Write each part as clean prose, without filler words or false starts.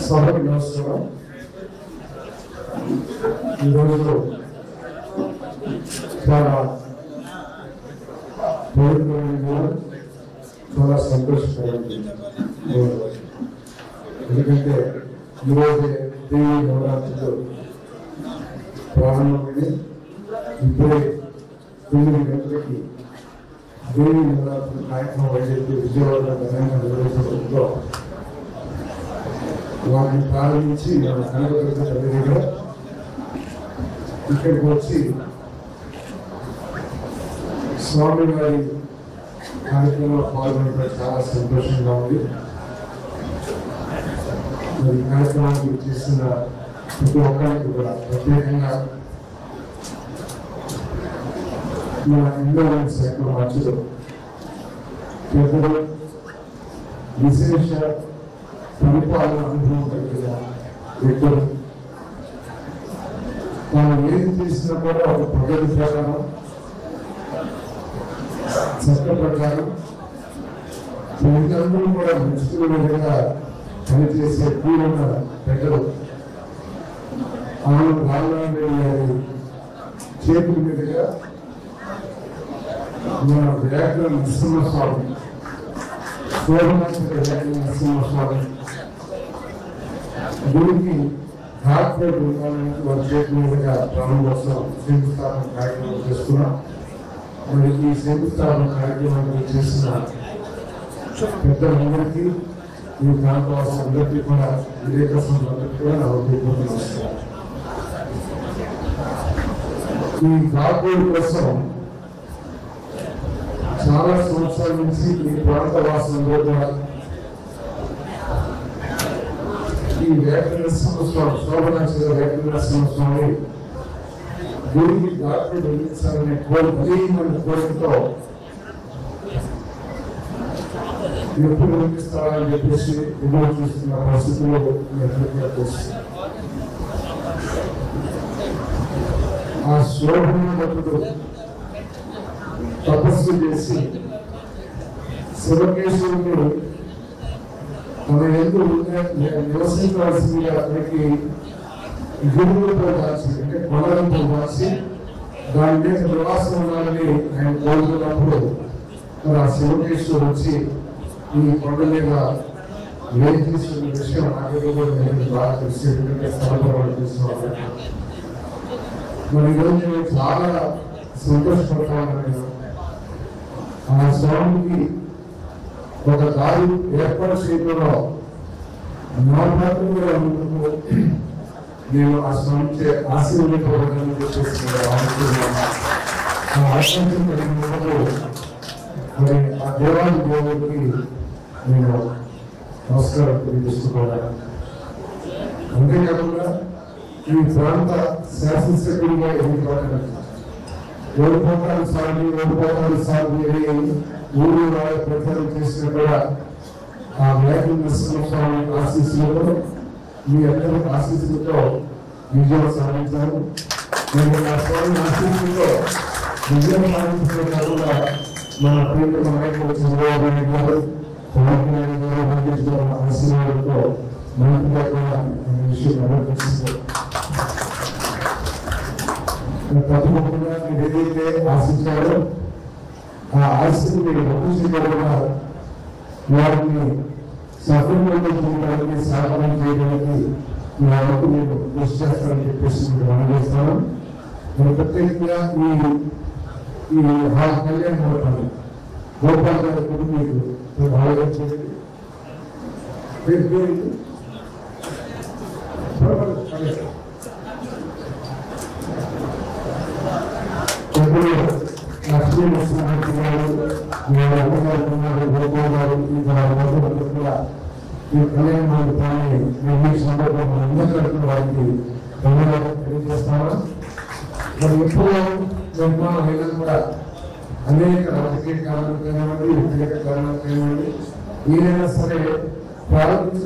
సభకు నమస్కారం. ఈరోజు చాలా పవిత్రమైన చాలా సంతోషకరమైన ఎందుకంటే ఈరోజే దేవి నవరాత్రులు ప్రారంభమైంది. ఇప్పుడే 9 గంటలకి దేవి నవరాత్రుల కార్యక్రమం ఏదైతే విజయవాడలో ఘనంగా నిర్వహించడంలో వాటిని ప్రారంభించి కనకదుర్గ ఇక్కడికి వచ్చి స్వామివారి కార్యక్రమంలో పాల్గొనడం చాలా సంతోషంగా ఉంది. మరి కార్యక్రమానికి చేస్తున్న ప్రతి ఒక్కరికి కూడా ప్రత్యేకంగా మన ఎన్విరాన్మెంట్ శాఖ మంత్రులు పెద్దలు విశేష పరిపాలన అనుభవం కలిగిన వ్యక్తులు మనం ఏది చేసినా కూడా ఒక పద్ధతి ప్రకారం చట్ట ప్రకారం ప్రజలందరూ కూడా మంచుకునే విధంగా పనిచేసే పూర్ణ పెద్దలు ఆమె రామనారాయణ గారి చేతుల మీదుగా మన వ్యాఘ్ర నరసింహస్వామి సోమనాథ వ్యాఘ్ర నరసింహస్వామి గురికి కార్పొరేట్ ఉండాలని వారి చేతి మీదుగా ప్రారంభోత్సవం శంకుస్థాపన కార్యక్రమం చేస్తున్నాం. మరి ఈ శంకుస్థాపన కార్యక్రమాన్ని చేసిన పెద్దలందరికీ ఈ ప్రాంతవాసులందరికీ కూడా విలేకరులందరికీ కూడా నా హృదయపూర్వక నమస్కారం. ఈ కార్పొరేట్ కోసం చాలా సంవత్సరాల నుంచి ఈ ప్రాంత వాసులందరూ కూడా ఈ వ్యాఘ్ర నరసింహస్వామి శోభనాచల వ్యాఘ్ర నరసింహస్వామి గుడికి డాక్టర్ నిర్మించాలనే కోరికతో ఎప్పుడు నిర్మిస్తారని చెప్పేసి ఎదురు చూస్తున్న పరిస్థితుల్లో ఆ శోభనుడు తపస్సు చేసి శివకేశ్వరుని మన ఎందుకు నివసించవలసిందిగా అతనికి గురువులతో రాసి అంటే కొండలతో రాసి దాని మీద నివాసం ఉండాలని ఆయన కోరుకున్నప్పుడు మరి ఆ శివకేశ్వరు వచ్చి ఈ కొండ మీద ఏం తీసుకున్న విషయం నాకు బాగా తెలిసి ఎందుకంటే స్థలపరవాళ్ళు తీసుకోవాలి. మరి ఈరోజు నేను చాలా సంతోషపడతాను. ఆ స్వామికి ఒక దారి ఏర్పాటు చేయడంలో నా పాత్ర కూడా నేను ఆ స్వామికి ఆశీర్వదించబడాలని చెప్పేసి మరి ఆ దేవాది దేవుడికి నేను నమస్కారం తెలియజేసుకోవాలి. అంతేకాకుండా ఈ ప్రాంత శాసనసభ్యులుగా ఎన్నికబడ్డారు. ఓడిపోతారు సాగు ఊరు ప్రచారం చేసిన కూడా ఆ మేకల నరసింహస్వామి ఆశీస్సులతో మీ అందరి ఆశీస్సులతో విజయం సాధించారు. నేను ఆ స్వామి ఆశీస్సులతో విజయం సాధించడం కాకుండా మన ప్రియతమ నాయకులు చంద్రబాబు నాయుడు గారు, పవన్ కళ్యాణ్ గారు అందించిన ఆశీర్వాదంతో మంత్రిగా కూడా విషయం నిర్వర్తిస్తుంది. తప్పకుండా మీరు ఏదైతే ఆశించారో ఆ ఆశను మీరు రక్షించకుండా వారిని సఫలీకరించడానికి సాధన చేయడానికి నా వరకు నేను కృషి చేస్తానని చెప్పేసి మీరు అందజేస్తాను. నేను ప్రత్యేకంగా ఈ కళ్యాణ మండపాన్ని గోపాల్ గారి కొడుకు మీకు ఆలోచించండి. లక్ష్మీ నరసింహారెడ్డి గారు, గోపాల్ గారు కూడా ఈ కళ్యాణ మండపాన్ని నిర్మించినందుకు మనందరికీ వారికి ధన్యవాదాలు తెలియజేస్తాను. మరి ఎప్పుడు నిర్మాణం అయినా కూడా అనేక రాజకీయ కారణాలు కానివ్వండి, వ్యక్తిగత కారణాలు కానివ్వండి, ఏదైనా సరే ప్రారంభం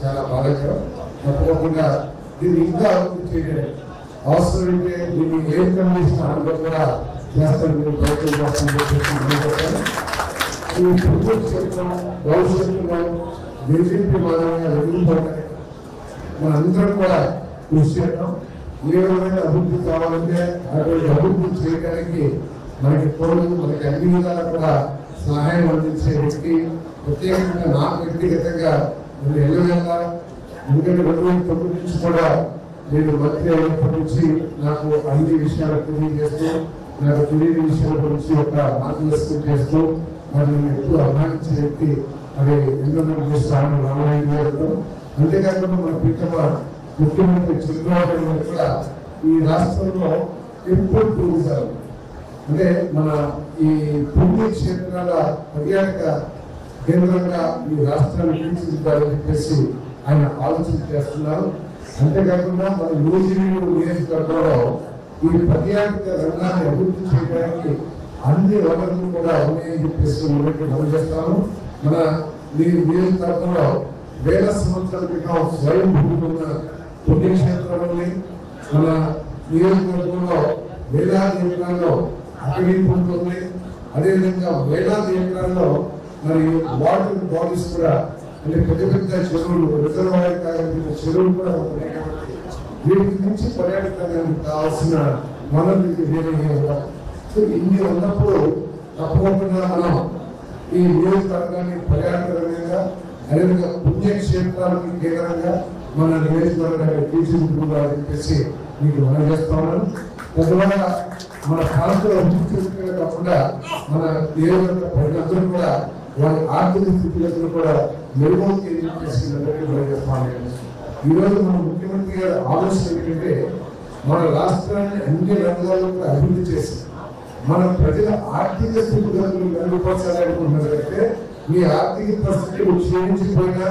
చాలా బాధాకరం. తప్పకుండా దీన్ని ఇంకా అభివృద్ధి చేయలేదు. అవసరమైతే దీన్ని ఏ కండిషన్ అనుభవం కూడా చేస్తాను, ప్రయత్నం చేస్తాను. ఈ ప్రభుత్వం భవిష్యత్తులో బీజేపీ మానవుగా ఎదుగుతుంటాయి. మనందరం కూడా కృషి చేద్దాం. ఏ విధమైన అభివృద్ధి కావాలంటే అటువంటి అభివృద్ధి చేయడానికి మనకి తోడు, మనకి అన్ని విధాలా కూడా సహాయం అందించే వ్యక్తి ప్రత్యేకంగా నాకు వ్యక్తిగతంగా నేను ఎల్లవేళ, ఎందుకంటే 2009 నుంచి కూడా నేను మంత్రి అయినప్పటి నుంచి నాకు అన్ని విషయాలు తెలియజేస్తూ, నాకు తెలియని విషయాల గురించి ఒక మార్గదర్శనం చేస్తూ మరి నేను ఎప్పుడు అభిమానించే వ్యక్తి అది ఎందుకంటే చేస్తాను రామనాయుడు గారితో. అంతేకాకుండా మన ప్రీతమ ముఖ్యమంత్రి చంద్రబాబు నాయుడు కూడా ఈ రాష్ట్రంలో టెంపుల్ టూరిజం అంటే మన ఈ పుణ్యక్షేత్రాల పర్యాటక కేంద్రంగా ఈ రాష్ట్రాన్ని తీర్చిదిద్దాలని చెప్పేసి ఆయన ఆలోచన చేస్తున్నారు. అంతేకాకుండా మన యూజీవీ నియోజకవర్గంలో ఈ పర్యాటక రంగాన్ని అభివృద్ధి చేయడానికి అన్ని వనరులు కూడా ఉన్నాయని చెప్పేసి మనం చేస్తాము. మన నియోజకవర్గంలో వేల సంవత్సరాల క్రితం స్వయం భూమి ఉన్న పుణ్యక్షేత్రాలని మన నియోజకవర్గంలో వేలాది ఎకరాల్లో అటవీ ఉంటుంది. అదేవిధంగా వేలాది ఎకరాల్లో మరి వాటర్ బాడీస్ కూడా అంటే పెద్ద పెద్ద చెరువులు, రిజర్వాయర్ కావాల్సిన చెరువులు కూడా ఉన్నాయి. కాబట్టి వీటి నుంచి పర్యాటకానికి కావాల్సిన వనరులకి వేరే ఇన్ని ఉన్నప్పుడు తప్పకుండా మనం ఈ నియోజకవర్గాన్ని పర్యాటక రంగంగా అదేవిధంగా పుణ్యక్షేత్రాలకి కేంద్రంగా మన నియోజకవర్గాన్ని తీర్చిదిద్దుకోవాలని చెప్పేసి మీకు మనం చేస్తాను. తద్వారా మన ప్రాంతంలో అభివృద్ధి కాకుండా మన నియోజకవర్గ ప్రజలందరూ కూడా వారి ఆర్థిక స్థితిగతులు కూడా మెరుగుపరిచి చేస్తాను. ఈరోజు మన ముఖ్యమంత్రి గారి ఆలోచన ఏంటంటే మన రాష్ట్రాన్ని అన్ని రంగాల్లో అభివృద్ధి చేసి మన ప్రజల ఆర్థిక స్థితిగతులు మెరుగుపరచాలనుకుంటున్నారంటే మీ ఆర్థిక పరిస్థితులు క్షీణించిపోయినా,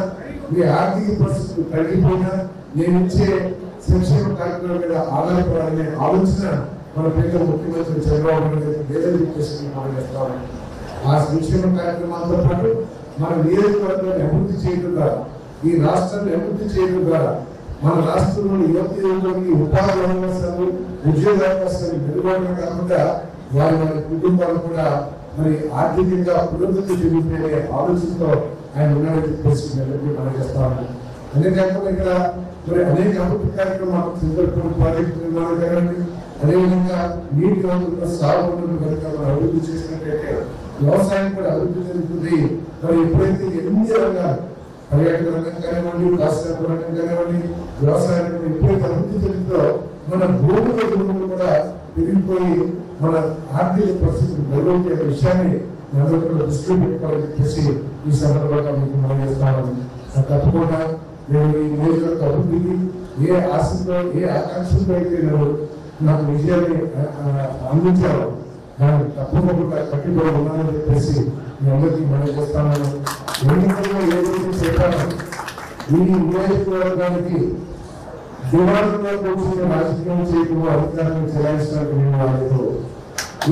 మీ ఆర్థిక పరిస్థితులు తగ్గిపోయినా నేను ఇచ్చే సంక్షేమ కార్యక్రమం మీద ఆధారపడాలనే ఆలోచన మన పేద ముఖ్యమంత్రి చంద్రబాబు నాయుడు చేస్తున్నాం. ఆ సంక్షేమ కార్యక్రమాలతో పాటు మన నియోజకవర్గాన్ని అభివృద్ధి చేయడం ద్వారా, ఈ రాష్ట్రాన్ని అభివృద్ధి చేయడం ద్వారా మన రాష్ట్రంలో యువకులకి ఉపాధి అవకాశాలు, ఉద్యోగ అవకాశాలు మెరుగుపడమే కాకుండా వారి కుటుంబాలు కూడా మరి ఆర్థికంగా పురోగతి చెందుతున్న ఆలోచనతో ఆయన ఉన్నాడని చెప్పేసి మనం చేస్తాము. అంతేకాకుండా ఇక్కడ మరి అనేక అభివృద్ధి కార్యక్రమాలు, సింగపూర్ ప్రాజెక్టు నిర్మాణం కానివ్వండి, అదేవిధంగా నీటి వనరుల సాగు కనుక మనం అభివృద్ధి చేసినట్లయితే వ్యవసాయం కూడా అభివృద్ధి చెందుతుంది. మరి ఎప్పుడైతే ఎన్ని రంగాలు, పర్యాటక రంగం కానివ్వండి, రాష్ట్ర రంగం కానివ్వండి, వ్యవసాయ రంగం ఎప్పుడైతే అభివృద్ధి చెందుతుందో మన భూములు కూడా పెరిగిపోయి మన ఆర్థిక పరిస్థితులు మెరుగైన విషయాన్ని అందరూ దృష్టిలో పెట్టుకోవాలని చెప్పేసి ఈ సందర్భంగా మీకు మనం చేస్తామని తప్పకుండా నేను ఈ నియోజకవర్గ అభివృద్ధికి ఏ ఆశతో, ఏ ఆకాంక్షతో అయితే నేను నాకు విజయాన్ని అందించాలో దాన్ని తప్పకుండా కట్టుబడి ఉన్నానని చెప్పేసి మీ అందరికీ మనం చేస్తాను. ఎన్నికల్లో ఏదైతే చెప్పానో ఈ నియోజకవర్గానికి దివాళంగా కూర్చుని రాజకీయం చేయకుండా అధికారాన్ని చెలాయించడానికి నేను వాళ్ళతో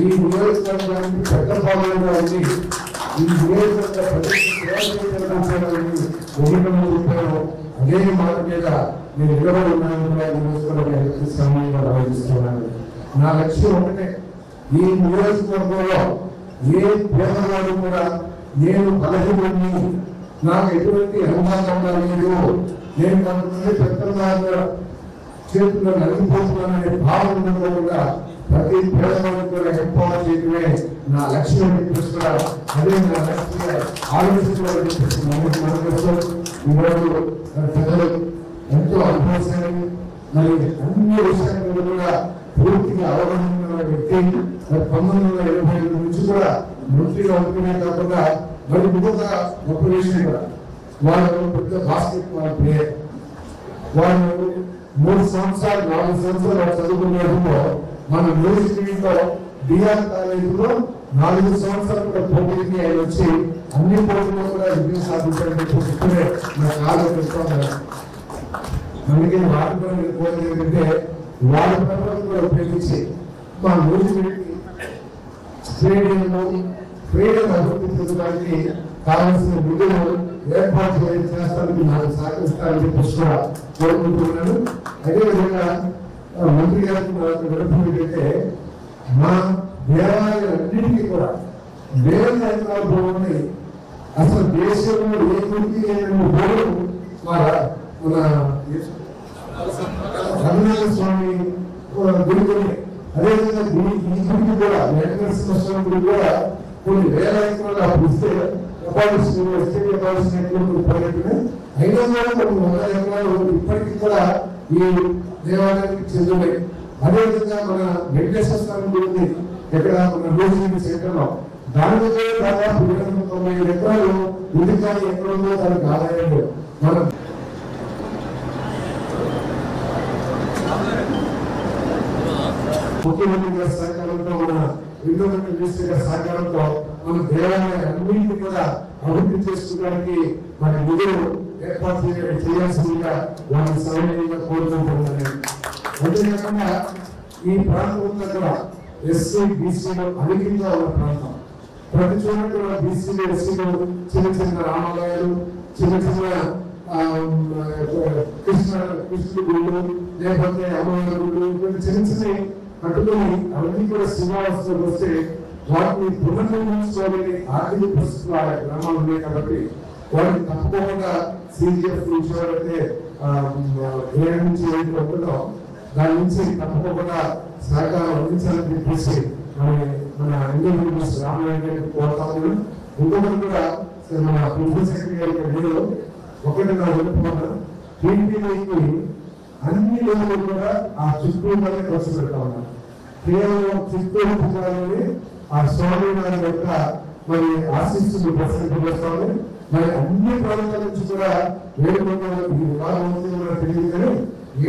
ఈ నియోజకవర్గానికి పెద్ద భాగంగా ఉంది. ఈ నియోజకవర్గ చెప్పాను. అదే మాట మీద నేను నిలబడి ఉన్నాను. సమయంగా భావిస్తున్నాను. నా లక్ష్యం ఒకటే, ఈ నియోజకవర్గంలో ఏ పేదవాడు కూడా నేను బలహీనుడిని, నాకు ఎటువంటి అనుమానం లేదు, నేను కొంతమంది పెద్దల చేతుల్లో నలిగిపోతున్నాననే భావన కూడా ప్రతి పేదవాడిని కూడా ఎంపవర్ చేయడమే నా లక్ష్యం చెప్పేసి కూడా అదే నా లక్ష్య ఆలోచించుకోవాలని చెప్పేసి ఈరోజు ప్రజలు ఎంతో అనుభవించాలని, మరి అన్ని విషయాల్లో కూడా పూర్తిగా అవగాహన వ్యక్తి 1975 నుంచి కూడా మంత్రిగా ఉంటూనే కాకుండా మరి ఇంకొక గొప్ప విషయం కూడా వాళ్ళు పెద్ద బాస్కెట్ బాల్ ప్లేయర్. వాళ్ళు 3 సంవత్సరాలు 4 సంవత్సరాలు చదువుకునేందుకు మన యూనివర్సిటీలో డిఆర్ కాలేజీలో 4 సంవత్సరాలు కూడా పోటీకి ఆయన వచ్చి అన్ని పోటీలో కూడా విజయం సాధించాలని చెప్తూనే నాకు ఆలోచిస్తాను. అందుకే వాటి కూడా ఏంటంటే వాళ్ళ ప్రభుత్వం కూడా ఉపయోగించి మా యూనివర్సిటీకి స్టేడియం అభివృద్ధి చెందడానికి కావాల్సిన నిధులు ఏర్పాటు చేస్తానికి నాకు సహకరిస్తారని చెప్పి కూడా కోరుకుంటున్నాను. అదేవిధంగా మంత్రి గారికి విడుపుకుంటే మా దేవాలయాలన్నింటినీ కూడా దేవాలయాలు ఉన్నాయి. అసలు దేశంలో ఏ గుడికి లేని మన రఘునాథ స్వామి గుడి కొన్ని, అదేవిధంగా ఈ గుడికి కూడా వెంకటేశ్వర స్వామి గుడి కూడా కొన్ని వేల ఎకరాలు అప్పిస్తే అయినా కూడా కొన్ని 100 ఎకరాలు ఇప్పటికీ కూడా ఈ దేవాలయానికి చెందుతాయి. అదేవిధంగా మన వెంకటేశ్వర స్వామి గుడి ఎక్కడ మన రోజు సెంటర్లో దాని దగ్గర దాదాపు 290 ఎకరాలు ఉంది. కానీ ఎక్కడ ఉందో దానికి ఆదాయం మనం ముఖ్యమంత్రి గారి సహకారంతో, మన ఎండోమెంట్ మినిస్టర్ గారి సహకారంతో మన దేవాలయాలన్నింటినీ కూడా అభివృద్ధి చేసుకోవడానికి మన నిధులు ఏర్పాటు చేయాల్సిందిగా వారిని సౌకర్యంగా కోరుకుంటున్నాను. అంతేకాకుండా ఈ ప్రాంతం కూడా ఎస్సీ బీసీలో అధికంగా ఉన్న ప్రాంతం. ప్రతి చోట కూడా బీసీలు ఎస్సీలు చిన్న చిన్న రామాలయాలు, చిన్న చిన్న కృష్ణుడి గుళ్ళు, లేకపోతే అమ్మవారి గుళ్ళు, చిన్న చిన్న కట్టుకొని అవన్నీ కూడా సింహావస్థకు వస్తే వాటిని పునర్నిర్మించుకోవాలని ఆర్థిక పరిస్థితులు ఆ గ్రామాలు ఉన్నాయి. కాబట్టి వాటిని తప్పకుండా సిజిఎఫ్ ఇచ్చేవారైతే ఏడు నుంచి 7 ఒకటో దాని నుంచి తప్పకుండా సహకారం అందించాలని చెప్పేసి మన ఇండియన్ మినిస్టర్ రామనారాయణ గారికి కోరుతాము. ఇంకొకటి కూడా మన ప్రిన్సిపల్ సెక్రటరీ గారి నేను ఒకటి నా వినుకున్నాను. టీడీపీకి అన్ని రోజులు కూడా ఆ చుట్టూనే ఖర్చు పెడతా ఉన్నారు. కేవలం చిత్తూరు జిల్లాలోని ఆ స్వామివారి యొక్క మరి ఆశీస్సులు ప్రసరిస్తామని మరి అన్ని ప్రాంతాల నుంచి కూడా 700 తెలియదు కానీ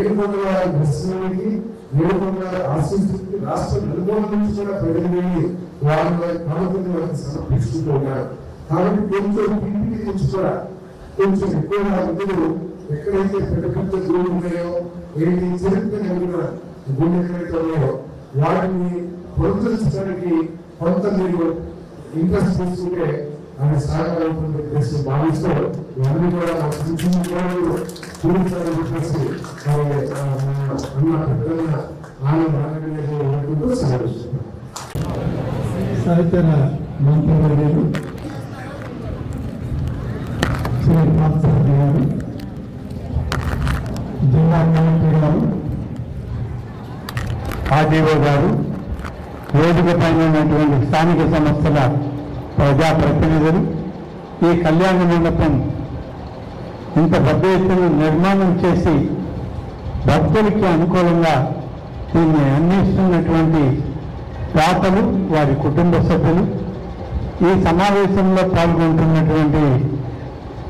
700 దర్శనానికి 700 ఆశీస్సులకి రాష్ట్ర నలుమూల నుంచి కూడా ప్రజలు వారి ప్రభుత్వం వారికి సమర్పించుకుంటూ ఉన్నారు. కాబట్టి కొంచెం టీడీపీ నుంచి కూడా కొంచెం ఎక్కువ నిధులు ఎక్కడైతే పెద్ద పెద్ద గురువులు ఉన్నాయో ఏంటి చరిత్ర కలిగిన గుండె ఎక్కడైతే ఉన్నాయో వాటిని ప్రోత్సహించడానికి కొంత మీరు ఇంట్రెస్ట్ తీసుకుంటే అది సహకారం భావిస్తూ ఇవన్నీ కూడా చూపించాలని చెప్పేసి అన్న పెద్దగా ఆనందంటూ సెలవిస్తున్నాను. సాహిత్య మంత్రివర్యులు శ్రీ పార్థసారథి గారు, జిల్లా కలెక్టర్ గారు, ఆర్డీఓ గారు, వేదిక పైన ఉన్నటువంటి స్థానిక సంస్థల ప్రజాప్రతినిధులు, ఈ కళ్యాణ మండపం ఇంత పెద్ద ఎత్తున నిర్మాణం చేసి భక్తులకి అనుకూలంగా దీన్ని అందిస్తున్నటువంటి దాతలు, వారి కుటుంబ సభ్యులు, ఈ సమావేశంలో పాల్గొంటున్నటువంటి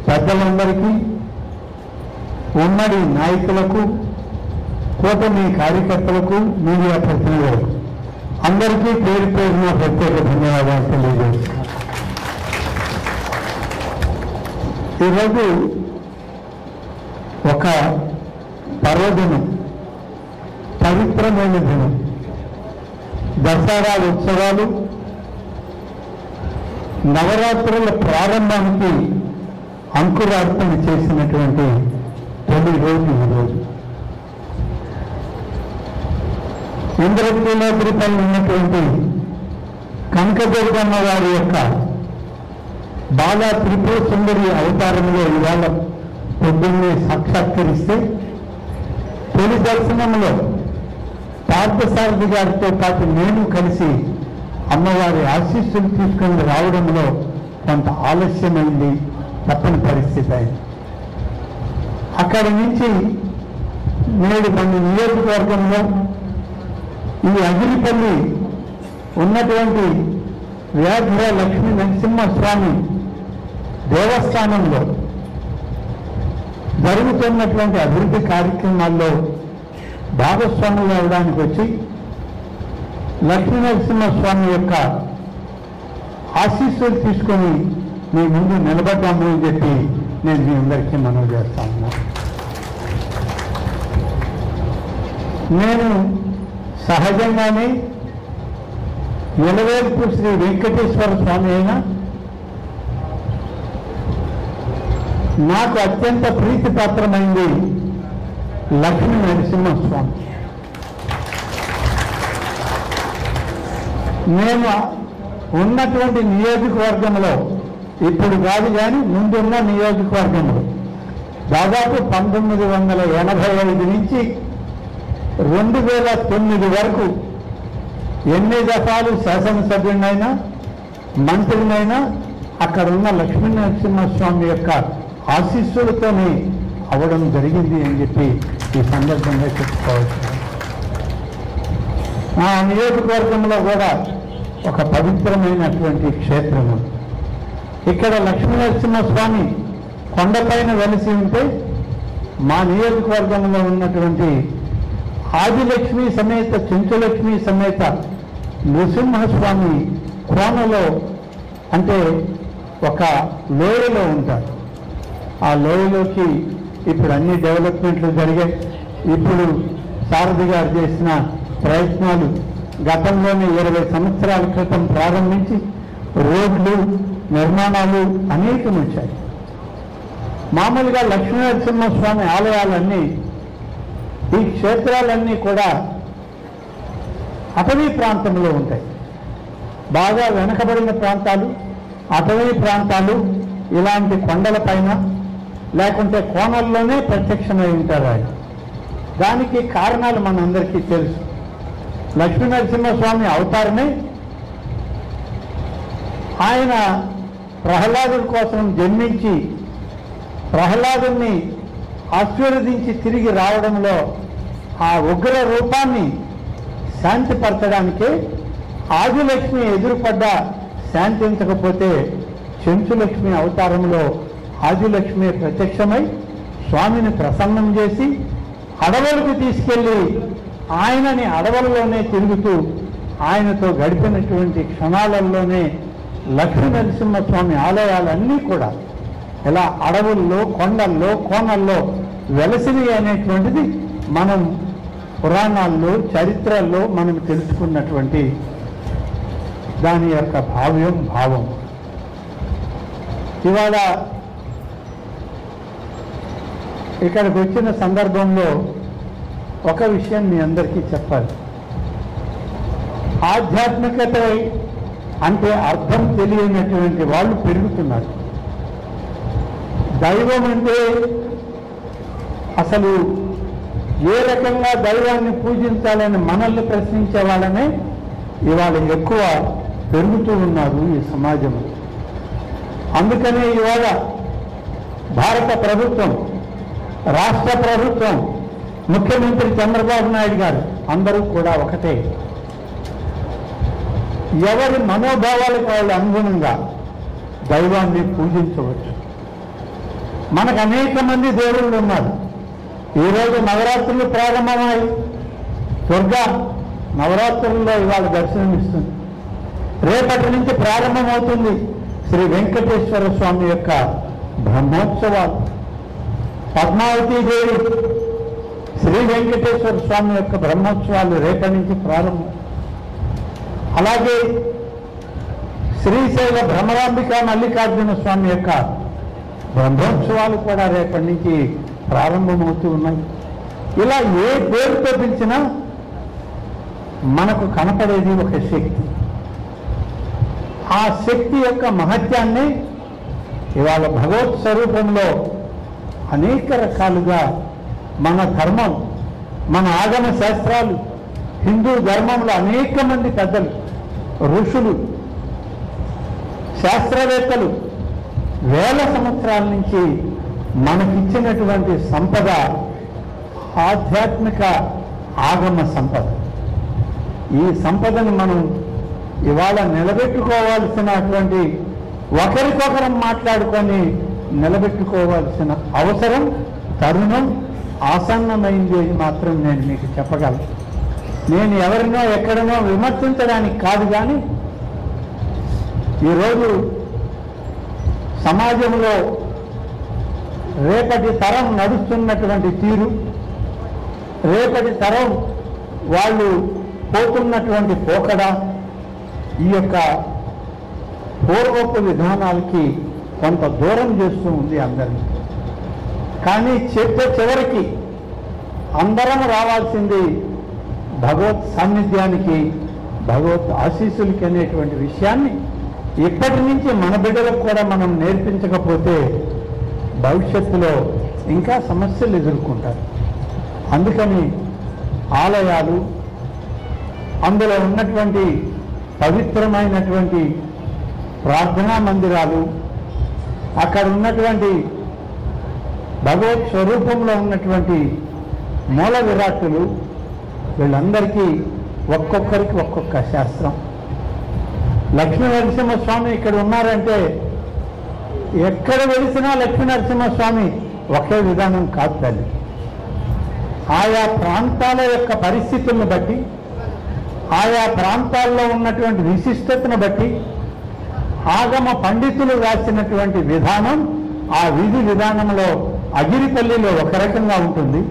పెద్దలందరికీ, ఉమ్మడి నాయకులకు, కూటమి కార్యకర్తలకు, మీడియా ప్రతినిధులకు అందరికీ పేరు పేరున ప్రత్యేక ధన్యవాదాలు తెలియజేస్తున్నాను. ఈరోజు ఒక పర్వదినం, పవిత్రమైన దినం, దసరా ఉత్సవాలు, నవరాత్రుల ప్రారంభానికి అంకురార్పణ చేసినటువంటి తొలి రోజు ఈరోజు. ఇంద్రకీలాద్రిపై ఉన్నటువంటి కనకదుర్గమ్మ వారి యొక్క బాలా త్రిపుర సుందరి అవతారంలో ఇవాళ పొద్దున్నే సాక్షాత్కరిస్తే, తొలి దర్శనంలో పార్థసారథి గారితో పాటు నేను కలిసి అమ్మవారి ఆశీస్సులు తీసుకొని రావడంలో కొంత ఆలస్యమైంది, తప్పని పరిస్థితి అయింది. అక్కడి నుంచి నేడు మన నియోజకవర్గంలో ఈ అగిరిపల్లి ఉన్నటువంటి వ్యాఘ్ర లక్ష్మీ నరసింహస్వామి దేవస్థానంలో జరుగుతున్నటువంటి అభివృద్ధి కార్యక్రమాల్లో భాగస్వాములు అవడానికి వచ్చి లక్ష్మీ నరసింహస్వామి యొక్క ఆశీస్సులు తీసుకొని మీ ముందు నిలబడ్డాము అని చెప్పి నేను మీ అందరికీ మనవి చేస్తా ఉన్నా. నేను సహజంగానే ఎలవేల్పు శ్రీ వెంకటేశ్వర స్వామి అయినా నాకు అత్యంత ప్రీతిపాత్రమైంది లక్ష్మీ నరసింహస్వామి. నేను ఉన్నటువంటి నియోజకవర్గంలో, ఇప్పుడు కాదు కానీ ముందున్న నియోజకవర్గంలో దాదాపు 1985 నుంచి 2009 వరకు ఎన్ని దఫాలు శాసనసభ్యుడినైనా మంత్రినైనా అక్కడ ఉన్న లక్ష్మీ నరసింహస్వామి యొక్క ఆశీస్సులతోనే అవడం జరిగింది అని చెప్పి ఈ సందర్భంగా చెప్పుకోవచ్చు. ఆ నియోజకవర్గంలో కూడా ఒక పవిత్రమైనటువంటి క్షేత్రము. ఇక్కడ లక్ష్మీ నరసింహస్వామి కొండపైన వెలిసి ఉంటే, మా నియోజకవర్గంలో ఉన్నటువంటి ఆదిలక్ష్మి సమేత, చెంచులక్ష్మి సమేత నృసింహస్వామి కోనలో, అంటే ఒక లోయలో ఉంటారు. ఆ లోయలోకి ఇప్పుడు అన్ని డెవలప్మెంట్లు జరిగాయి. ఇప్పుడు సారథి గారు చేసిన ప్రయత్నాలు గతంలోనే 20 సంవత్సరాల క్రితం ప్రారంభించి రోడ్లు, నిర్మాణాలు అనేకం వచ్చాయి. మామూలుగా లక్ష్మీ నరసింహస్వామి ఆలయాలన్నీ, ఈ క్షేత్రాలన్నీ కూడా అటవీ ప్రాంతంలో ఉంటాయి. బాగా వెనకబడిన ప్రాంతాలు, అటవీ ప్రాంతాలు, ఇలాంటి కొండల పైన లేకుంటే కోనల్లోనే ప్రత్యక్షమై ఉంటారు ఆయన. దానికి కారణాలు మనందరికీ తెలుసు. లక్ష్మీ నరసింహస్వామి అవతారమే ఆయన ప్రహ్లాదుడి కోసం జన్మించి ప్రహ్లాదుని ఆశీర్వదించి తిరిగి రావడంలో ఆ ఉగ్ర రూపాన్ని శాంతిపరచడానికే ఆదిలక్ష్మి ఎదురుపడ్డ శాంతించకపోతే చెంచులక్ష్మి అవతారంలో ఆదిలక్ష్మి ప్రత్యక్షమై స్వామిని ప్రసన్నం చేసి అడవులకు తీసుకెళ్ళి ఆయనని అడవులలోనే తిరుగుతూ ఆయనతో గడిపినటువంటి క్షణాలలోనే లక్ష్మీ నరసింహస్వామి ఆలయాలన్నీ కూడా ఇలా అడవుల్లో, కొండల్లో, కోనల్లో వెలసిని అనేటువంటిది మనం పురాణాల్లో చరిత్రల్లో మనం తెలుసుకున్నటువంటి దాని యొక్క భావం ఇవాళ ఇక్కడికి వచ్చిన సందర్భంలో ఒక విషయం మీ అందరికీ చెప్పాలి. ఆధ్యాత్మికత అంటే అర్థం తెలియనటువంటి వాళ్ళు పెరుగుతున్నారు. దైవం అంటే అసలు ఏ రకంగా దైవాన్ని పూజించాలని మనల్ని ప్రశ్నించే వాళ్ళనే ఇవాళ ఎక్కువ పెరుగుతూ ఉన్నారు ఈ సమాజంలో. అందుకనే ఇవాళ భారత ప్రభుత్వం, రాష్ట్ర ప్రభుత్వం, ముఖ్యమంత్రి చంద్రబాబు నాయుడు గారు అందరూ కూడా ఒకటే. ఎవరి మనోభావాలకు వాళ్ళు అనుగుణంగా దైవాన్ని పూజించవచ్చు. మనకు అనేక మంది దేవుళ్ళు ఉన్నారు. ఈరోజు నవరాత్రులు ప్రారంభమై దుర్గా నవరాత్రుల్లో ఇవాళ దర్శనమిస్తుంది. రేపటి నుంచి ప్రారంభమవుతుంది శ్రీ వెంకటేశ్వర స్వామి యొక్క బ్రహ్మోత్సవాలు. పద్మావతీదేవి శ్రీ వెంకటేశ్వర స్వామి యొక్క బ్రహ్మోత్సవాలు రేపటి నుంచి ప్రారంభం. అలాగే శ్రీశైల భ్రమరాంబిక మల్లికార్జున స్వామి యొక్క బ్రహ్మోత్సవాలు కూడా రేపటి నుంచి ప్రారంభమవుతూ ఉన్నాయి. ఇలా ఏ పేరుతో పిలిచినా మనకు కనపడేది ఒక శక్తి. ఆ శక్తి యొక్క మహత్యాన్ని ఇవాళ భగవత్ స్వరూపంలో అనేక రకాలుగా మన ధర్మం, మన ఆగమ శాస్త్రాలు, హిందూ ధర్మంలో అనేక మంది పెద్దలు, ఋషులు, శాస్త్రవేత్తలు వేల సంవత్సరాల నుంచి మనకిచ్చినటువంటి సంపద ఆధ్యాత్మిక ఆగమ సంపద. ఈ సంపదను మనం ఇవాళ నిలబెట్టుకోవాల్సినటువంటి, ఒకరికొకరం మాట్లాడుకొని నిలబెట్టుకోవాల్సిన అవసరం, తరుణం ఆసన్నమైంది అని మాత్రం నేను మీకు చెప్పగలను. నేను ఎవరినో ఎక్కడనో విమర్శించడానికి కాదు, కానీ ఈరోజు సమాజంలో రేపటి తరం నడుస్తున్నటువంటి తీరు, రేపటి తరం వాళ్ళు పోతున్నటువంటి పోకడ ఈ యొక్క పూర్వపు విధానాలకి కొంత దూరం చేస్తూ ఉంది అందరినీ. కానీ చివరికి అందరం రావాల్సింది భగవత్ సాన్నిధ్యానికి, భగవత్ ఆశీస్సులకి అనేటువంటి విషయాన్ని ఇప్పటి నుంచి మన బిడ్డలకు కూడా మనం నేర్పించకపోతే భవిష్యత్తులో ఇంకా సమస్యలు ఎదుర్కొంటారు. అందుకని ఆలయాలు, అందులో ఉన్నటువంటి పవిత్రమైనటువంటి ప్రార్థనా మందిరాలు, అక్కడ ఉన్నటువంటి భగవత్ స్వరూపంలో ఉన్నటువంటి మూల విరాట్టులు, వీళ్ళందరికీ ఒక్కొక్కరికి ఒక్కొక్క శాస్త్రం. లక్ష్మీ నరసింహస్వామి ఇక్కడ ఉన్నారంటే ఎక్కడ వెలిసినా లక్ష్మీ నరసింహస్వామి ఒకే విధానం కాదు తల్లి. ఆయా ప్రాంతాల యొక్క పరిస్థితులను బట్టి, ఆయా ప్రాంతాల్లో ఉన్నటువంటి విశిష్టతను బట్టి ఆగమ పండితులు రాసినటువంటి విధానం, ఆ విధి విధానంలో అగిరిపల్లిలో ఒక రకంగా ఉంటుంది,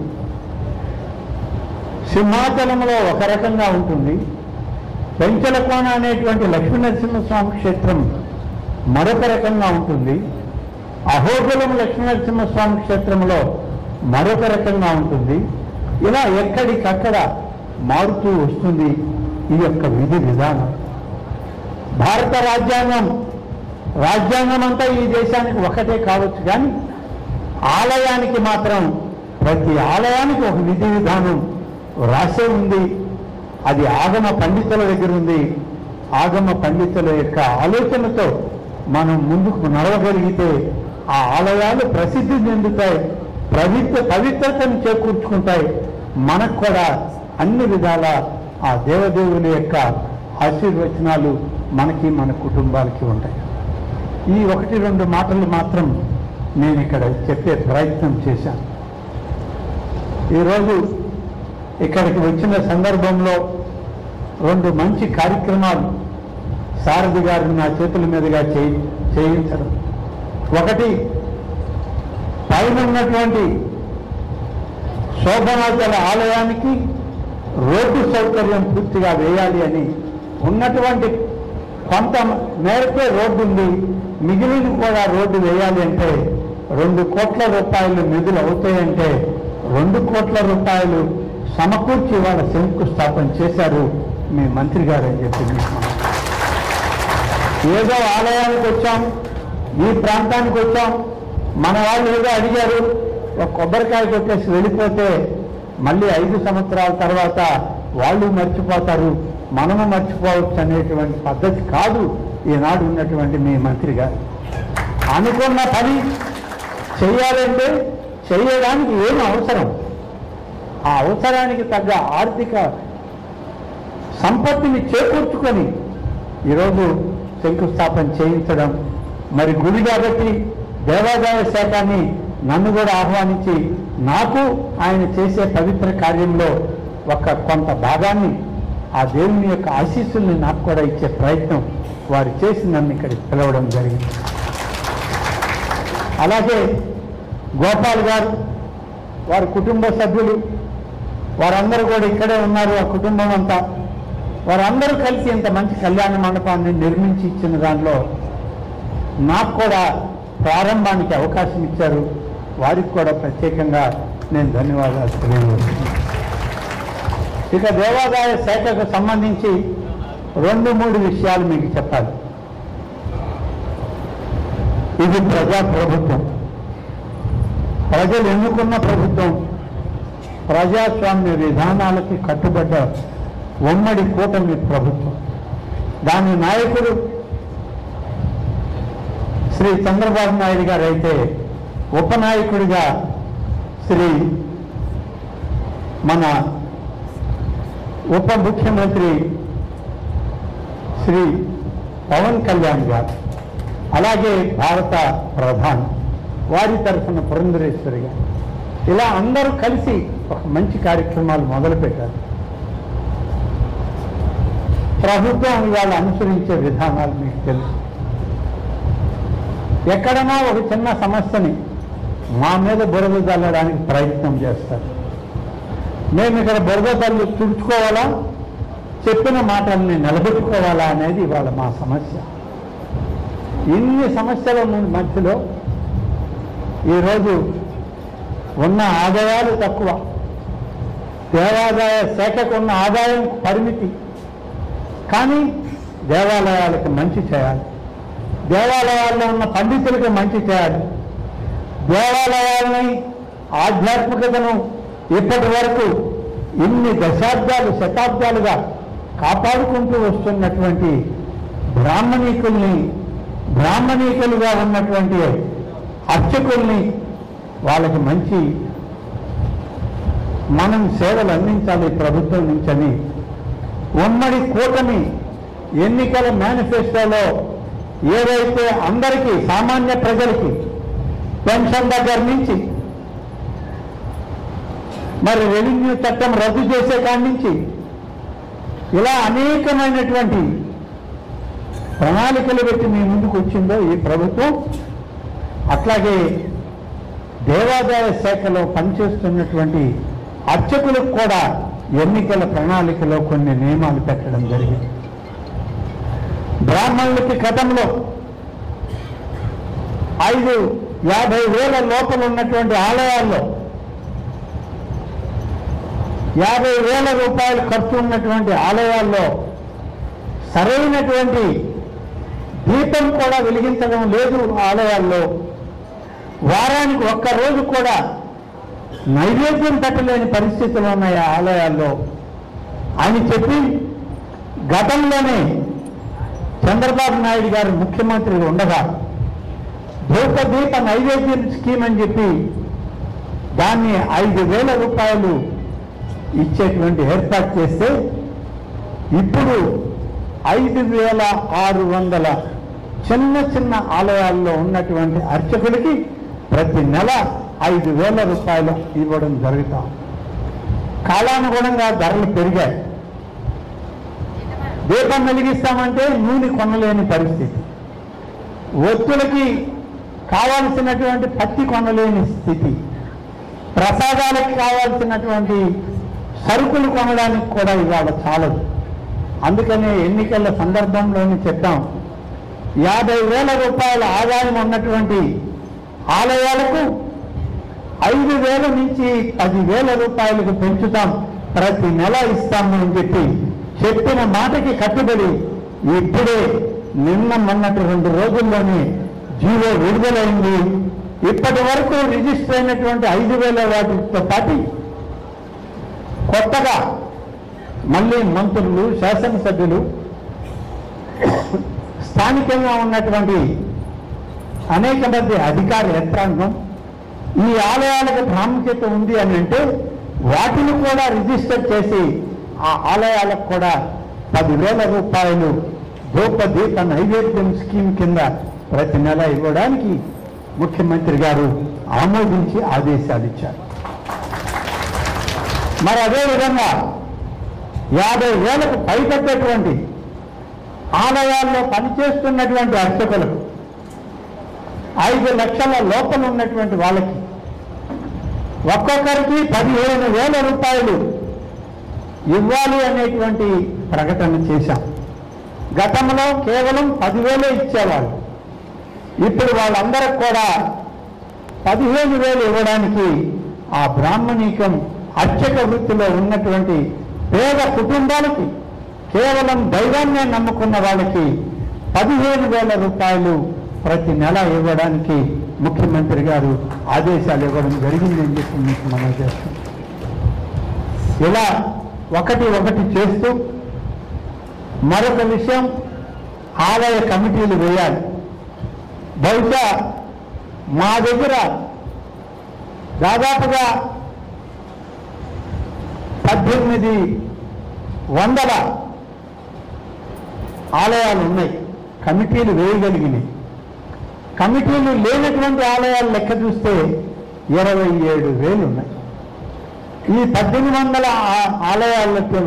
సింహాచలంలో ఒక రకంగా ఉంటుంది, పెంచలకోన అనేటువంటి లక్ష్మీనరసింహస్వామి క్షేత్రం మరొక రకంగా ఉంటుంది, అహోబిలం లక్ష్మీనరసింహస్వామి క్షేత్రంలో మరొక రకంగా ఉంటుంది. ఇలా ఎక్కడికక్కడ మారుతూ వస్తుంది ఈ యొక్క విధి విధానం. భారత రాజ్యాంగం అంతా ఈ దేశానికి ఒకటే కావచ్చు, కానీ ఆలయానికి మాత్రం ప్రతి ఆలయానికి ఒక విధి విధానం రాసే ఉంది. అది ఆగమ పండితుల దగ్గర ఉంది. ఆగమ పండితుల యొక్క ఆలోచనతో మనం ముందుకు నడవగలిగితే ఆ ఆలయాలు ప్రసిద్ధి చెందుతాయి, పవిత్రతను చేకూర్చుకుంటాయి. మనకు కూడా అన్ని విధాల ఆ దేవదేవుల యొక్క ఆశీర్వచనాలు మనకి, మన కుటుంబాలకి ఉంటాయి. ఈ 1-2 మాటలు మాత్రం నేను ఇక్కడ చెప్పే ప్రయత్నం చేశాను. ఈరోజు ఇక్కడికి వచ్చిన సందర్భంలో 2 మంచి కార్యక్రమాలు సారథి గారు నా చేతుల మీదుగా చేయించడం. ఒకటి, పైన ఉన్నటువంటి శోభనాచల ఆలయానికి రోడ్డు సౌకర్యం పూర్తిగా వేయాలి అని ఉన్నటువంటి కొంత మేరకే రోడ్డు ఉంది, మిగిలిన కూడా రోడ్డు వేయాలి అంటే 2 కోట్ల రూపాయలు నిధులు అవుతాయంటే 2 కోట్ల రూపాయలు సమకూర్చి వాళ్ళ శంకుస్థాపన చేశారు మీ మంత్రి గారు అని చెప్పి. ఏదో ఆలయానికి వచ్చాం, ఈ ప్రాంతానికి వచ్చాం, మన వాళ్ళు ఏదో అడిగారు, ఒక కొబ్బరికాయ కొట్టేసి వెళ్ళిపోతే మళ్ళీ 5 సంవత్సరాల తర్వాత వాళ్ళు మర్చిపోతారు, మనము మర్చిపోవచ్చు అనేటువంటి పద్ధతి కాదు ఈనాడు ఉన్నటువంటి మీ మంత్రి గారు. అనుకున్న పని చేయాలంటే చేయడానికి ఏమి అవసరం, ఆ అవసరానికి తగ్గ ఆర్థిక సంపత్తిని చేకూర్చుకొని ఈరోజు శంకుస్థాపన చేయించడం. మరి గుడి కాబట్టి దేవాదాయ శాఖని నన్ను కూడా ఆహ్వానించి నాకు ఆయన చేసే పవిత్ర కార్యంలో కొంత భాగాన్ని ఆ దేవుని యొక్క ఆశీస్సుల్ని నాకు కూడా ఇచ్చే ప్రయత్నం వారు చేసి నన్ను ఇక్కడికి పిలవడం జరిగింది. అలాగే గోపాల్ గారు, వారి కుటుంబ సభ్యులు వారందరూ కూడా ఇక్కడే ఉన్నారు. ఆ కుటుంబం అంతా వారందరూ కలిసి ఇంత మంచి కళ్యాణ మండపాన్ని నిర్మించి ఇచ్చిన దానిలో నాకు కూడా ప్రారంభానికి అవకాశం ఇచ్చారు. వారికి కూడా ప్రత్యేకంగా నేను ధన్యవాదాలు తెలియజేస్తున్నాను. ఇక దేవాదాయ శాఖకు సంబంధించి 2-3 విషయాలు మీకు చెప్పాలి. ఇది ప్రజాప్రభుత్వం, ప్రజలు ఎన్నుకున్న ప్రభుత్వం, ప్రజాస్వామ్య విధానాలకి కట్టుబడ్డ ఉమ్మడి కూటమి ప్రభుత్వం. దాని నాయకుడు శ్రీ చంద్రబాబు నాయుడు గారు అయితే ఉపనాయకుడిగా శ్రీ మన ఉప ముఖ్యమంత్రి శ్రీ పవన్ కళ్యాణ్ గారు, అలాగే భారత ప్రధాని వారి తరఫున పురంధరేశ్వరి గారు, ఇలా అందరూ కలిసి ఒక మంచి కార్యక్రమాలు మొదలుపెట్టారు. ప్రభుత్వం ఇవాళ అనుసరించే విధానాలు మీకు తెలుసు. ఎక్కడైనా ఒక చిన్న సమస్యని మా మీద బురద చల్లడానికి ప్రయత్నం చేస్తారు. మేము ఇక్కడ బురద తల్లి తుడుచుకోవాలా, చెప్పిన మాటల్ని నిలబెట్టుకోవాలా అనేది ఇవాళ మా సమస్య. ఇన్ని సమస్యల మధ్యలో ఈరోజు ఉన్న ఆదాయాలు తక్కువ, దేవాదాయ శాఖకు ఉన్న ఆదాయం పరిమితి. కానీ దేవాలయాలకు మంచి చేయాలి, దేవాలయాల్లో ఉన్న పండితులకు మంచి చేయాలి, దేవాలయాల్ని ఆధ్యాత్మికతను ఇప్పటి వరకు ఇన్ని దశాబ్దాలు శతాబ్దాలుగా కాపాడుకుంటూ వస్తున్నటువంటి బ్రాహ్మణీకులుగా ఉన్నటువంటి అర్చకుల్ని వాళ్ళకి మంచి మనం సేవలు అందించాలి ప్రభుత్వం నుంచని ఉమ్మడి కూటమి ఎన్నికల మేనిఫెస్టోలో ఏదైతే అందరికీ సామాన్య ప్రజలకి పెన్షన్ దగ్గర నుంచి మరి రెవెన్యూ చట్టం రద్దు చేసే కాడి నుంచి ఇలా అనేకమైనటువంటి ప్రణాళికలు పెట్టి మీ ముందుకు వచ్చిందో ఈ ప్రభుత్వం, అట్లాగే దేవాదాయ శాఖలో పనిచేస్తున్నటువంటి అర్చకులకు కూడా ఎన్నికల ప్రణాళికలో కొన్ని నియమాలు పెట్టడం జరిగింది. బ్రాహ్మణులకి గతంలో 50,000 లోపల ఉన్నటువంటి ఆలయాల్లో 50,000 రూపాయలు ఖర్చు ఉన్నటువంటి ఆలయాల్లో సరైనటువంటి దీపం కూడా వెలిగించడం లేదు. ఆలయాల్లో వారానికి ఒక్కరోజు కూడా నైవేద్యం పెట్టలేని పరిస్థితులు ఉన్నాయి ఆలయాల్లో అని చెప్పి గతంలోనే చంద్రబాబు నాయుడు గారు ముఖ్యమంత్రి ఉండగా దీప నైవేద్యం స్కీమ్ అని చెప్పి దాన్ని 5,000 రూపాయలు ఇచ్చేటువంటి ఏర్పాటు చేస్తే ఇప్పుడు 5,600 చిన్న చిన్న ఆలయాల్లో ఉన్నటువంటి అర్చకులకి ప్రతి నెల 5,000 రూపాయలు ఇవ్వడం జరుగుతాం. కాలానుగుణంగా ధరలు పెరిగాయి. దీపం వెలిగిస్తామంటే నూనె కొనలేని పరిస్థితి, ఒత్తులకి కావాల్సినటువంటి పత్తి కొనలేని స్థితి, ప్రసాదాలకు కావాల్సినటువంటి సరుకులు కొనడానికి కూడా ఇవాళ చాలదు. అందుకనే ఎన్నికల సందర్భంలోనే చెప్పాం, 50,000 రూపాయల ఆదాయం ఉన్నటువంటి ఆలయాలకు 5,000 నుంచి 10,000 రూపాయలకు పెంచుతాం, ప్రతి నెల ఇస్తాము అని చెప్పిన మాటకి కట్టుబడి ఇప్పుడే నిన్న మొన్నటి 2 రోజుల్లోనే జీవో విడుదలైంది. ఇప్పటి వరకు రిజిస్టర్ అయినటువంటి 5,000 వాటితో పాటు కొత్తగా మళ్ళీ మంత్రులు, శాసనసభ్యులు, స్థానికంగా ఉన్నటువంటి అనేక మంది అధికార యంత్రాంగం ఈ ఆలయాలకు ప్రాముఖ్యత ఉంది అని అంటే వాటిని కూడా రిజిస్టర్ చేసి ఆ ఆలయాలకు కూడా 10,000 రూపాయలు ధూపదీప నైవేద్యం స్కీమ్ కింద ప్రతి నెల ఇవ్వడానికి ముఖ్యమంత్రి గారు ఆమోదించి ఆదేశాలు ఇచ్చారు. మరి అదేవిధంగా 50,000కు పైబడ్డటువంటి ఆలయాల్లో పనిచేస్తున్నటువంటి అర్చకులకు 5 లక్షల లోపల ఉన్నటువంటి వాళ్ళకి ఒక్కొక్కరికి 15,000 రూపాయలు ఇవ్వాలి అనేటువంటి ప్రకటన చేశాం. గతంలో కేవలం 10,000 ఇచ్చేవాళ్ళు. ఇప్పుడు వాళ్ళందరికి కూడా 15,000 ఇవ్వడానికి ఆ బ్రాహ్మణీకం అర్చక వృత్తిలో ఉన్నటువంటి పేద కుటుంబాలకి, కేవలం దైవాన్నే నమ్ముకున్న వాళ్ళకి 15,000 రూపాయలు ప్రతి నెల ఇవ్వడానికి ముఖ్యమంత్రి గారు ఆదేశాలు ఇవ్వడం జరిగిందని చెప్పి మీకు మనం చేస్తాం. ఇలా ఒకటి చేస్తూ మరొక విషయం, ఆలయ కమిటీలు వేయాలి. బహుశా మా దగ్గర దాదాపుగా 1,800 ఆలయాలు ఉన్నాయి, కమిటీలు వేయగలిగినాయి. కమిటీలు లేనటువంటి ఆలయాలు లెక్క చూస్తే 27,000 ఉన్నాయి. ఈ 1,800 ఆలయాలకు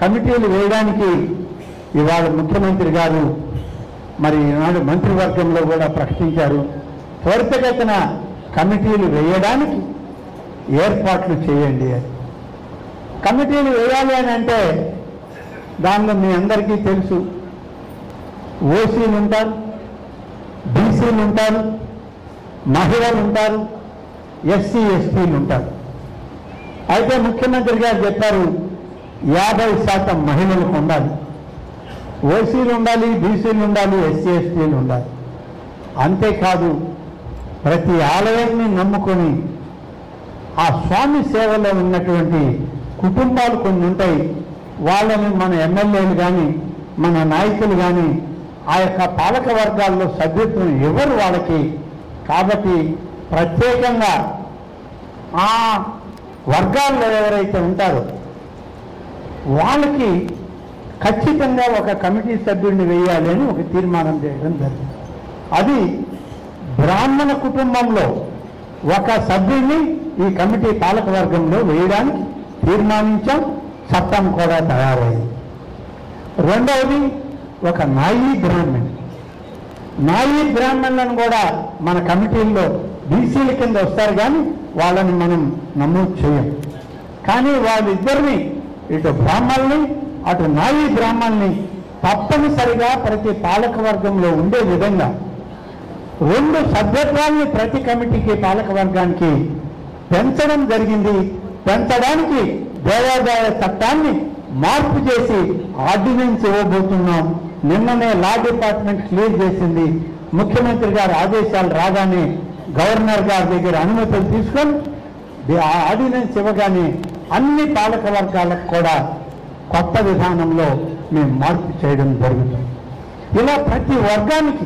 కమిటీలు వేయడానికి ఇవాళ ముఖ్యమంత్రి గారు మరి ఈనాడు మంత్రివర్గంలో కూడా ప్రకటించారు, త్వరితగతిన కమిటీలు వేయడానికి ఏర్పాట్లు చేయండి అని. కమిటీలు వేయాలి అని అంటే దానిలో మీ అందరికీ తెలుసు, ఓసీలు ఉంటారు, బీసీలు ఉంటారు, మహిళలు ఉంటారు, ఎస్సీ ఎస్టీలు ఉంటారు. అయితే ముఖ్యమంత్రి గారు చెప్పారు 50% మహిళలకు ఉండాలి, ఓసీలు ఉండాలి, బీసీలు ఉండాలి, ఎస్సీ ఎస్టీలు ఉండాలి. అంతేకాదు ప్రతి ఆలయాన్ని నమ్ముకొని ఆ స్వామి సేవలో ఉన్నటువంటి కుటుంబాలు కొన్ని ఉంటాయి, వాళ్ళని మన ఎమ్మెల్యేలు కానీ మన నాయకులు కానీ ఆ యొక్క పాలక వర్గాల్లో సభ్యత్వం ఎవరు వాళ్ళకి. కాబట్టి ప్రత్యేకంగా ఆ వర్గాల్లో ఎవరైతే ఉంటారో వాళ్ళకి ఖచ్చితంగా ఒక కమిటీ సభ్యుడిని వేయాలి అని ఒక తీర్మానం చేయడం జరిగింది. అది బ్రాహ్మణ కుటుంబంలో ఒక సభ్యుడిని ఈ కమిటీ పాలక వర్గంలో వేయడానికి తీర్మానించాం, చట్టం కూడా తయారైంది. రెండవది ఒక నాయీ బ్రాహ్మణులను కూడా మన కమిటీల్లో బీసీల కింద వస్తారు, కానీ వాళ్ళని మనం నమోదు చేయం. కానీ వాళ్ళిద్దరిని, ఇటు బ్రాహ్మణుల్ని అటు నాయీ బ్రాహ్మణుల్ని తప్పనిసరిగా ప్రతి పాలక వర్గంలో ఉండే విధంగా 2 సభ్యత్వాల్ని ప్రతి కమిటీకి పాలక వర్గానికి పెంచడం జరిగింది. పెంచడానికి దేవాదాయ చట్టాన్ని మార్పు చేసి ఆర్డినెన్స్ ఇవ్వబోతున్నాం. నిన్ననే లా డిపార్ట్మెంట్ క్లియర్ చేసింది. ముఖ్యమంత్రి గారి ఆదేశాలు రాగానే గవర్నర్ గారి దగ్గర అనుమతులు తీసుకొని ఆ ఆర్డినెన్స్ ఇవ్వగానే అన్ని పాలక వర్గాలకు కూడా కొత్త విధానంలో మేము మార్పు చేయడం జరుగుతుంది. ఇలా ప్రతి వర్గానికి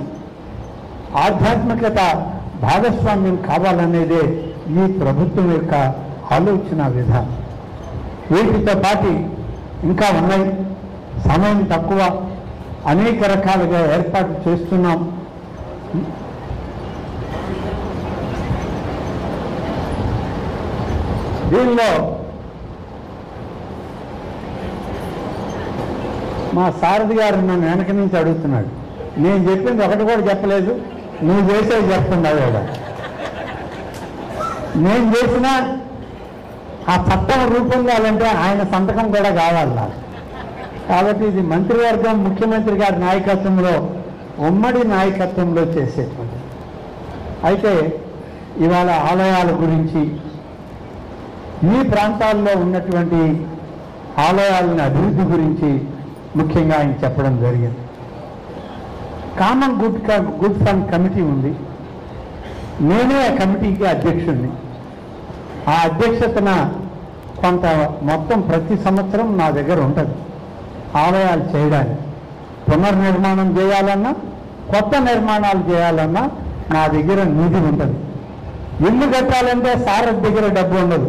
ఆధ్యాత్మికత భాగస్వామ్యం కావాలనేదే ఈ ప్రభుత్వం యొక్క ఆలోచన విధానం. వీటితో పాటు ఇంకా ఉన్నాయి, సమయం తక్కువ, అనేక రకాలుగా ఏర్పాటు చేస్తున్నాం. దీనిలో మా సారథి గారు నన్ను వెనక నుంచి అడుగుతున్నాడు, నేను చెప్పింది ఒకటి కూడా చెప్పలేదు, నువ్వు చేసేది చెప్తున్నావు కదా. నేను చేసిన ఆ చట్టం రూపొందాలంటే ఆయన సంతకం కూడా కావాలి నాకు. కాబట్టి ఇది మంత్రివర్గం ముఖ్యమంత్రి గారి నాయకత్వంలో ఉమ్మడి నాయకత్వంలో చేసేటువంటి. అయితే ఇవాళ ఆలయాల గురించి ఈ ప్రాంతాల్లో ఉన్నటువంటి ఆలయాలని అభివృద్ధి గురించి ముఖ్యంగా ఆయన చెప్పడం జరిగింది. కామన్ గుడ్ ఫండ్ కమిటీ ఉంది. నేనే ఆ కమిటీకి అధ్యక్షుడిని. ఆ అధ్యక్షతన కొంత మొత్తం ప్రతి సంవత్సరం నా దగ్గర ఉంటుంది ఆలయాలు చేయడానికి. పునర్నిర్మాణం చేయాలన్నా కొత్త నిర్మాణాలు చేయాలన్నా నా దగ్గర నిధి ఉంటుంది. ఇల్లు కట్టాలంటే సారథి దగ్గర డబ్బు ఉండదు,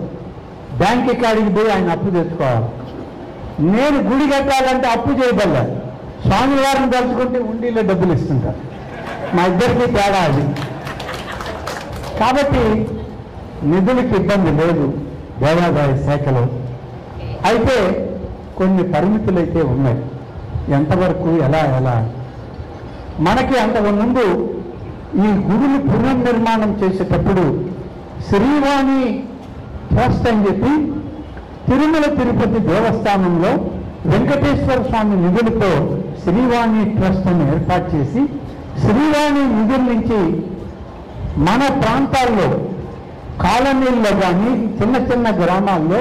బ్యాంక్ కాడికి పోయి ఆయన అప్పు తెచ్చుకోవాలి. నేను గుడి కట్టాలంటే అప్పు చేయబడ్డాను, స్వామివారిని తలుచుకుంటే ఉండిలో డబ్బులు ఇస్తుంటారు. మా ఇద్దరికి తేడా అది. కాబట్టి నిధులకు ఇబ్బంది లేదు దేవాదాయ శాఖలో. అయితే కొన్ని పరిమితులు అయితే ఉన్నాయి. ఎంతవరకు ఎలా మనకి అంతకుముందు ఈ గుడిని పునర్నిర్మాణం చేసేటప్పుడు శ్రీవాణి ట్రస్ట్ అని చెప్పి తిరుమల తిరుపతి దేవస్థానంలో వెంకటేశ్వర స్వామి నిధులతో శ్రీవాణి ట్రస్ట్ అని ఏర్పాటు చేసి శ్రీవాణి నిధుల నుంచి మన ప్రాంతాల్లో కాలనీల్లో కానీ చిన్న చిన్న గ్రామాల్లో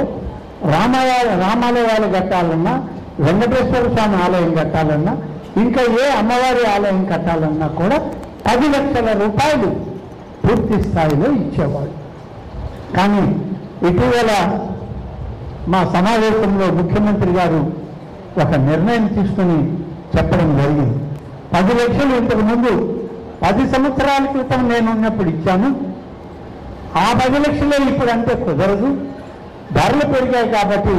రామాలయాలు కట్టాలన్నా, వెంకటేశ్వర స్వామి ఆలయం కట్టాలన్నా, ఇంకా ఏ అమ్మవారి ఆలయం కట్టాలన్నా కూడా 10 లక్షల రూపాయలు పూర్తి స్థాయిలో ఇచ్చేవాళ్ళు. కానీ ఇటీవల మా సమావేశంలో ముఖ్యమంత్రి గారు ఒక నిర్ణయం తీసుకుని చెప్పడం జరిగింది. 10 లక్షలు ఇంతకుముందు 10 సంవత్సరాల క్రితం నేనున్నప్పుడు ఇచ్చాను, ఆ 10 లక్షలే ఇప్పుడు అంటే కుదరదు, ధరలు పెరిగాయి కాబట్టి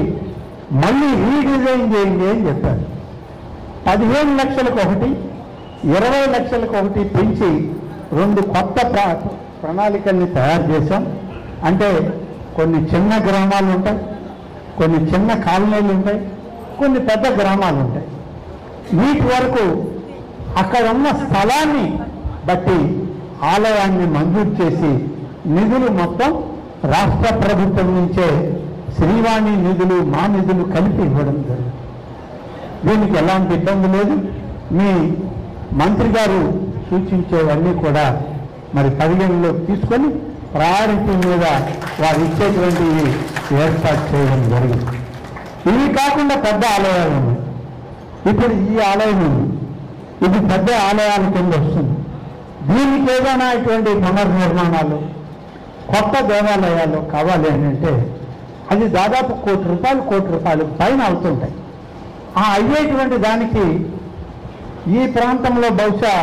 మళ్ళీ రీడిజైన్ చేయండి అని చెప్పారు. 15 లక్షలకు ఒకటి, 20 లక్షలకు ఒకటి పెంచి 2 కొత్త ప్రణాళికల్ని తయారు చేశాం. అంటే కొన్ని చిన్న గ్రామాలు ఉంటాయి, కొన్ని చిన్న కాలనీలు ఉంటాయి, కొన్ని పెద్ద గ్రామాలు ఉంటాయి. వీటి వరకు అక్కడ ఉన్న స్థలాన్ని బట్టి ఆలయాన్ని మంజూరు చేసి నిధులు మొత్తం రాష్ట్ర ప్రభుత్వం నుంచే శ్రీవాణి నిధులు మా నిధులు కలిపి ఇవ్వడం జరిగింది. దీనికి ఎలాంటి ఇబ్బంది లేదు. మీ మంత్రి గారు సూచించేవన్నీ కూడా మరి పరిగణలోకి తీసుకొని ప్రయారిటీ మీద వారు ఇచ్చేటువంటివి ఏర్పాటు చేయడం జరిగింది. ఇవి కాకుండా పెద్ద ఆలయాలు ఉన్నాయి. ఇప్పుడు ఈ ఆలయం ఉంది, ఇది పెద్ద ఆలయాల కింద వస్తుంది. దీనికి ఏదైనా ఇటువంటి పునర్నిర్మాణాలు కొత్త దేవాలయాలు కావాలి అని అంటే అది దాదాపు ₹1 కోటి పైన అవుతుంటాయి. ఆ అయ్యేటువంటి దానికి ఈ ప్రాంతంలో బహుశా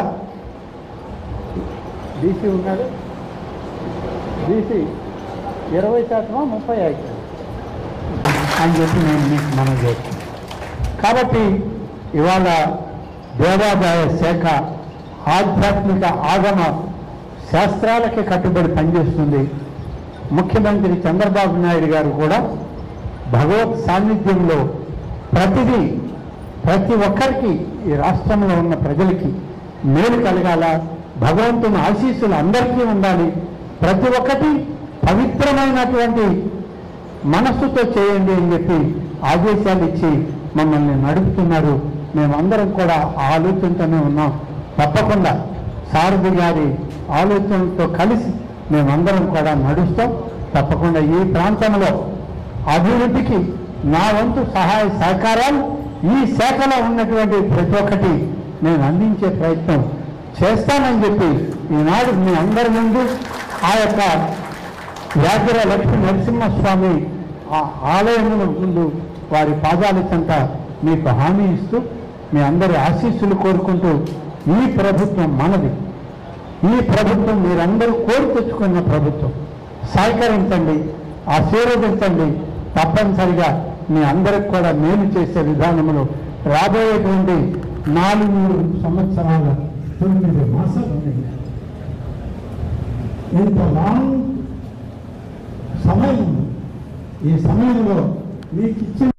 డీసీ ఉన్నాడు, డీసీ 20% 35% అని చెప్పి నేను మీకు మనం చేస్తాను. కాబట్టి ఇవాళ దేవాదాయ శాఖ ఆధ్యాత్మిక ఆగమ శాస్త్రాలకి కట్టుబడి పనిచేస్తుంది. ముఖ్యమంత్రి చంద్రబాబు నాయుడు గారు కూడా భగవత్ సాన్నిధ్యంలో ప్రతి ఒక్కరికి ఈ రాష్ట్రంలో ఉన్న ప్రజలకి మేలు కలగాల, భగవంతుని ఆశీస్సులు అందరికీ ఉండాలి, ప్రతి ఒక్కటి పవిత్రమైనటువంటి మనస్సుతో చేయండి అని చెప్పి ఆదేశాలు ఇచ్చి మమ్మల్ని నడుపుతున్నారు. మేమందరం కూడా ఆలోచనతోనే ఉన్నాం. తప్పకుండా సారథి గారి ఆలోచనలతో కలిసి మేమందరం కూడా నడుస్తాం. తప్పకుండా ఈ ప్రాంతంలో అభివృద్ధికి నా వంతు సహాయ సహకారాలు ఈ శాఖలో ఉన్నటువంటి ప్రతి ఒక్కటి నేను అందించే ప్రయత్నం చేస్తానని చెప్పి ఈనాడు మీ అందరి ముందు ఆ యొక్క యాగ్ర లక్ష్మీ నరసింహస్వామి ఆలయముల ముందు వారి పాదాల చెంత మీకు హామీ ఇస్తూ మీ అందరి ఆశీస్సులు కోరుకుంటూ ఈ ప్రభుత్వం మనది, ఈ ప్రభుత్వం మీరందరూ కోరి తెచ్చుకున్న ప్రభుత్వం. సహకరించండి, ఆశీర్వదించండి. తప్పనిసరిగా మీ అందరికి కూడా మేలు చేసే విధానంలో రాబోయేటువంటి 4 సంవత్సరాల 9 మాసాలు ఇంత లాంగ్ సమయం, ఈ సమయంలో మీకు ఇచ్చిన